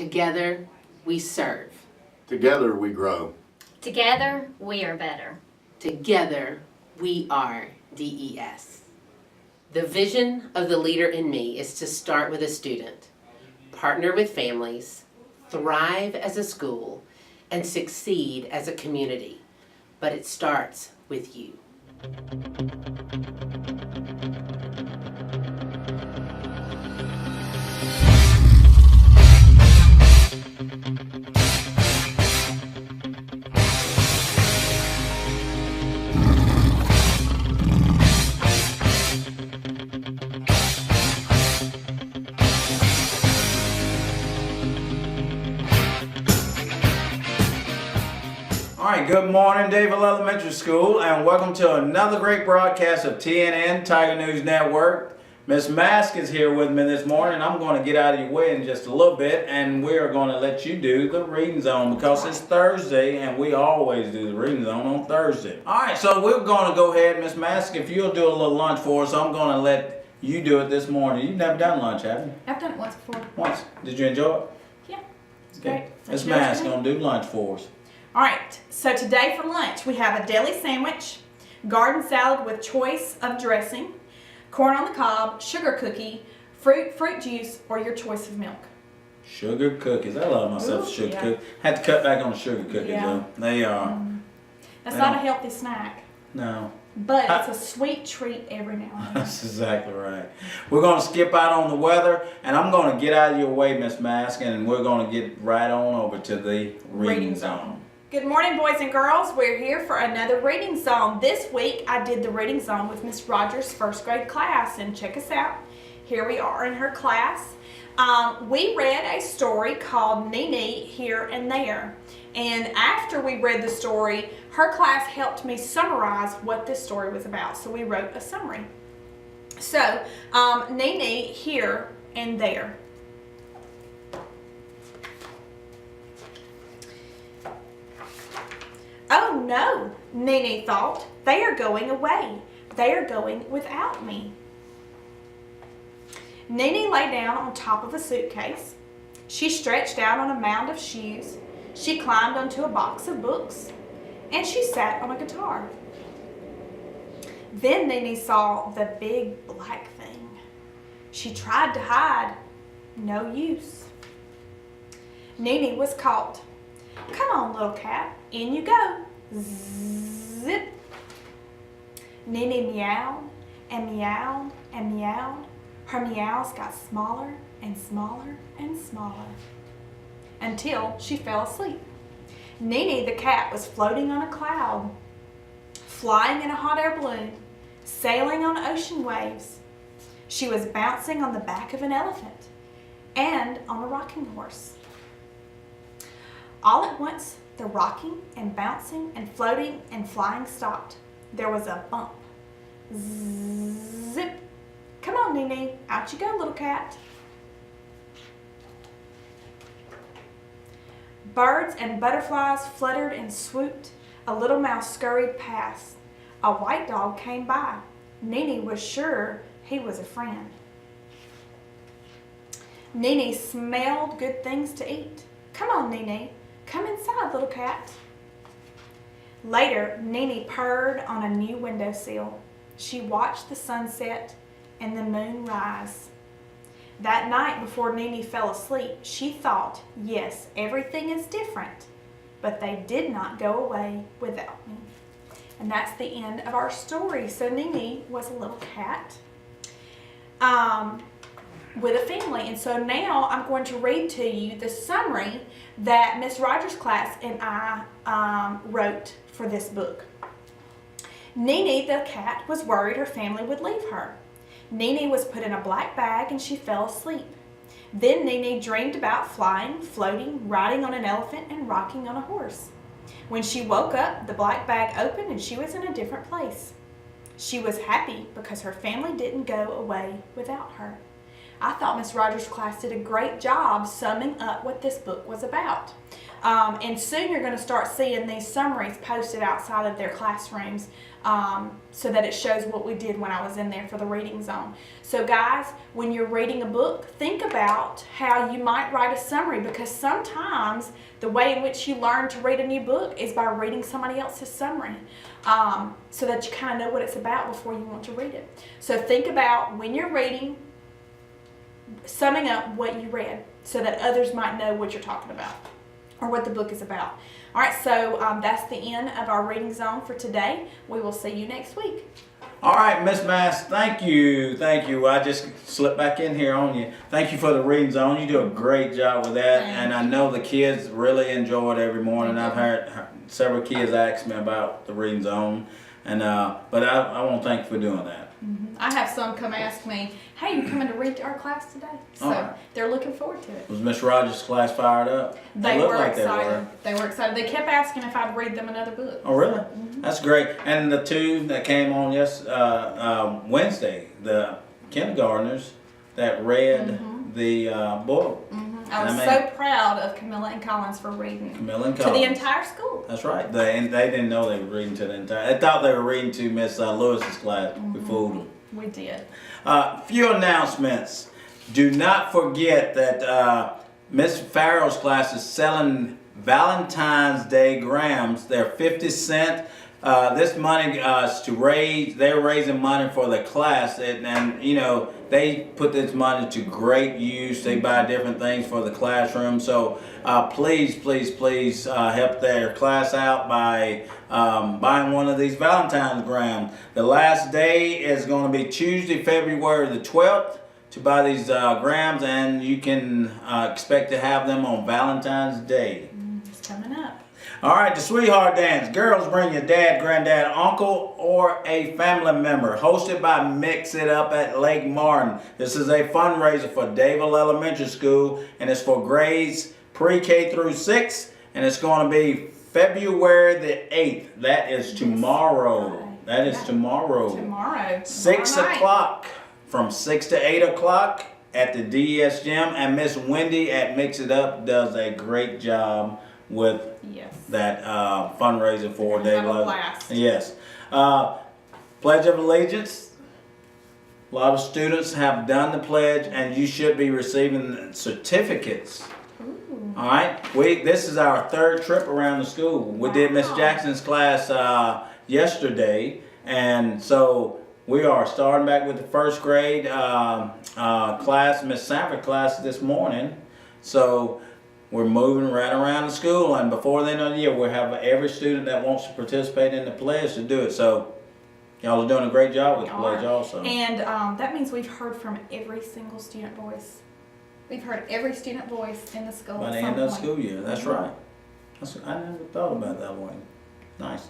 Together, we serve. Together we grow. Together, we are better. Together, we are DES. The vision of the Leader in Me is to start with a student, partner with families, thrive as a school, and succeed as a community. But it starts with you. Alright, good morning, Daville Elementary School, and welcome to another great broadcast of TNN Tiger News Network. Miss Mask is here with me this morning. I'm going to get out of your way in just a little bit, and we are going to let you do the reading zone because it's Thursday, and we always do the reading zone on Thursday. Alright, so we're going to go ahead, Miss Mask, if you'll do a little lunch for us, I'm going to let you do it this morning. You've never done lunch, have you? I've done it once before. Once. Did you enjoy it? Yeah, it's Okay. great. Miss Mask going to do lunch for us. All right, so today for lunch we have a deli sandwich, garden salad with choice of dressing, corn on the cob, sugar cookie, fruit juice, or your choice of milk. Sugar cookies. I love myself Ooh, sugar yeah. cookies. Had to cut back on sugar cookies Yeah. though. They are. That's They not a don't- healthy snack, No. but it's a sweet treat every now and then. That's exactly right. We're going to skip out on the weather, and I'm going to get out of your way, Miss Mask, and we're going to get right on over to the reading zone. Good morning, boys and girls. We're here for another reading zone. This week I did the reading zone with Miss Rogers' first grade class, and check us out. Here we are in her class. We read a story called Nene Here and There. And after we read the story, her class helped me summarize what this story was about. So we wrote a summary. So, Nene Here and There. Oh no, Nene thought, they are going away. They are going without me. Nene lay down on top of a suitcase. She stretched out on a mound of shoes. She climbed onto a box of books. And she sat on a guitar. Then Nene saw the big black thing. She tried to hide. No use. Nene was caught. Come on, little cat. In you go. Zip. Nene meowed and meowed and meowed. Her meows got smaller and smaller and smaller until she fell asleep. Nene the cat was floating on a cloud, flying in a hot air balloon, sailing on ocean waves. She was bouncing on the back of an elephant and on a rocking horse. All at once, the rocking and bouncing and floating and flying stopped. There was a bump. Zip. Come on, Nene. Out you go, little cat. Birds and butterflies fluttered and swooped. A little mouse scurried past. A white dog came by. Nene was sure he was a friend. Nene smelled good things to eat. Come on, Nene. Come inside, little cat. Later, Nene purred on a new windowsill. She watched the sunset and the moon rise. That night before Nene fell asleep, she thought, yes, everything is different, but they did not go away without me. And that's the end of our story. So Nene was a little cat with a family. And so now I'm going to read to you the summary that Miss Rogers' class and I wrote for this book. Nene the cat was worried her family would leave her. Nene was put in a black bag and she fell asleep. Then Nene dreamed about flying, floating, riding on an elephant, and rocking on a horse. When she woke up, the black bag opened and she was in a different place. She was happy because her family didn't go away without her. I thought Miss Rogers' class did a great job summing up what this book was about. And soon you're going to start seeing these summaries posted outside of their classrooms, so that it shows what we did when I was in there for the reading zone. So guys, when you're reading a book, think about how you might write a summary, because sometimes the way in which you learn to read a new book is by reading somebody else's summary, so that you kind of know what it's about before you want to read it. So think about, when you're reading, summing up what you read so that others might know what you're talking about or what the book is about. All right, so that's the end of our reading zone for today. We will see you next week. All right, Miss Mass, thank you. I just slipped back in here on you. Thank you for the reading zone. You do a great job with that, and I know the kids really enjoy it every morning. I've heard several kids ask me about the reading zone, and but I want to thank you for doing that. I have some come ask me, hey, you coming to read to our class today? So they're looking forward to it. Was Miss Rogers' class fired up? They looked were like excited. They were excited. They kept asking if I'd read them another book. Oh, really? That's great. And the two that came on Wednesday, the kindergartners that read the book. I was so proud of Camilla and Collins for reading Camilla and to Collins. the entire school. That's right. They didn't know they were reading to the entire. They thought they were reading to Miss Lewis's class. We fooled them. We did. Few announcements. Do not forget that Miss Farrell's class is selling Valentine's Day grams. They're 50 cents. This money is to raise. They're raising money for the class, and you know they put this money to great use. They buy different things for the classroom. So please help their class out by buying one of these Valentine's grams. The last day is going to be Tuesday, February the 12th. To buy these grams, and you can expect to have them on Valentine's Day. It's coming up. All right, the Sweetheart Dance. Girls, bring your dad, granddad, uncle, or a family member. Hosted by Mix It Up at Lake Martin. This is a fundraiser for Davil Elementary School, and it's for grades pre-K through 6, and it's going to be February the 8th. That is tomorrow. That is tomorrow. Tomorrow. 6 o'clock. From 6 to 8 o'clock at the DES gym, and Miss Wendy at Mix It Up does a great job with that fundraiser for Davil. Yes. Pledge of Allegiance. A lot of students have done the pledge, and you should be receiving certificates. Ooh. All right. This is our third trip around the school. We did Miss Jackson's class yesterday, and so we are starting back with the first grade class, Miss Sanford class this morning. So we're moving right around the school, and before the end of the year, we'll have every student that wants to participate in the pledge to do it. So y'all are doing a great job with the pledge also. And that means we've heard from every single student voice. We've heard every student voice in the school. By the end of the school year, that's right. I never thought about that one. Nice.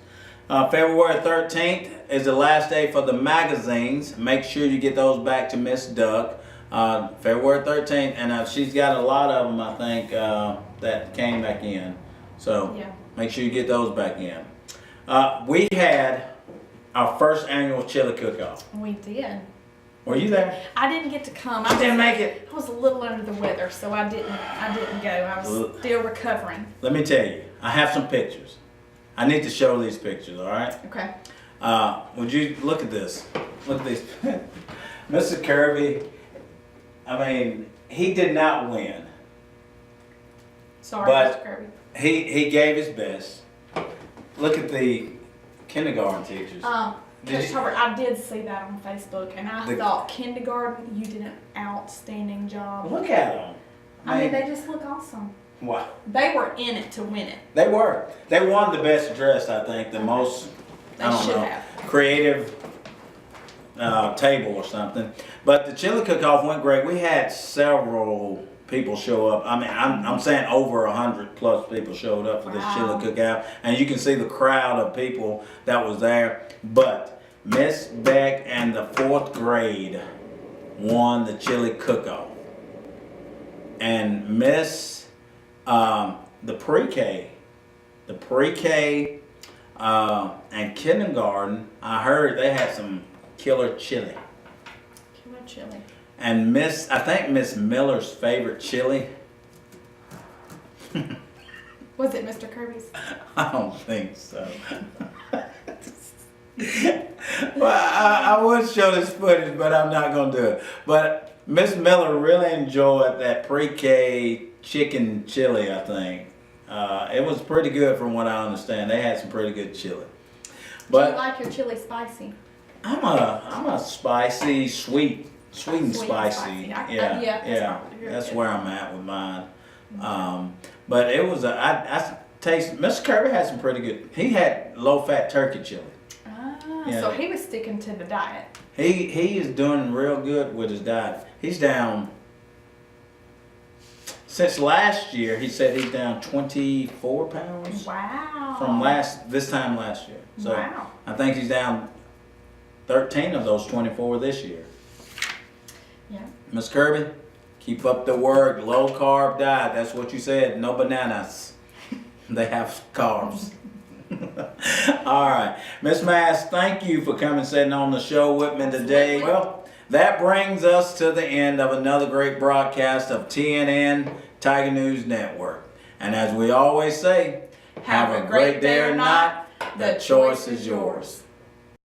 February 13th is the last day for the magazines. Make sure you get those back to Miss Duck. February 13th, and she's got a lot of them, I think, that came back in. So make sure you get those back in. We had our first annual chili cook-off. We did. Were you there? I didn't get to come. I didn't make it. I was a little under the weather, so I didn't go. I was still recovering. Let me tell you, I have some pictures. I need to show these pictures, all right? Okay. Would you look at this? Look at this. Mr. Kirby, I mean, he did not win. Sorry, but Mr. Kirby. He gave his best. Look at the kindergarten teachers. Coach Hubbard, I did see that on Facebook, and I thought, kindergarten, you did an outstanding job. Look at them. I mean, they just look awesome. Wow. They were in it to win it. They were. They won the best dressed, I think, the most, creative table or something. But the chili cook-off went great. We had several people show up. I mean, I'm saying over 100 plus people showed up for this chili cook-off, and you can see the crowd of people that was there. But Miss Beck and the 4th grade won the chili cook-off, and Miss the pre-K and kindergarten, I heard they had some killer chili. Killer chili. And I think Miss Miller's favorite chili. Was it Mr. Kirby's? I don't think so. Well, I would show this footage, but I'm not gonna do it. But Miss Miller really enjoyed that pre-K chicken chili, I think. It was pretty good from what I understand. They had some pretty good chili. Do you But like your chili spicy? I'm a spicy, sweet and Sweet and spicy. spicy. Yeah, yeah, yeah. you're That's good. where I'm at with mine. But it was I taste. Mr. Kirby had some pretty good. He had low-fat turkey chili. Yeah. So he was sticking to the diet. He is doing real good with his diet. He's down since last year. He said he's down 24 pounds Wow. from this time last year. So Wow. I think he's down 13 of those 24 this year. Yeah. Miss Kirby, keep up the work. Low carb diet. That's what you said. No bananas. They have carbs. All right. Miss Mass, thank you for coming sitting on the show with me today. Absolutely. Well, that brings us to the end of another great broadcast of TNN Tiger News Network. And as we always say, have a great day or not, the choice is yours.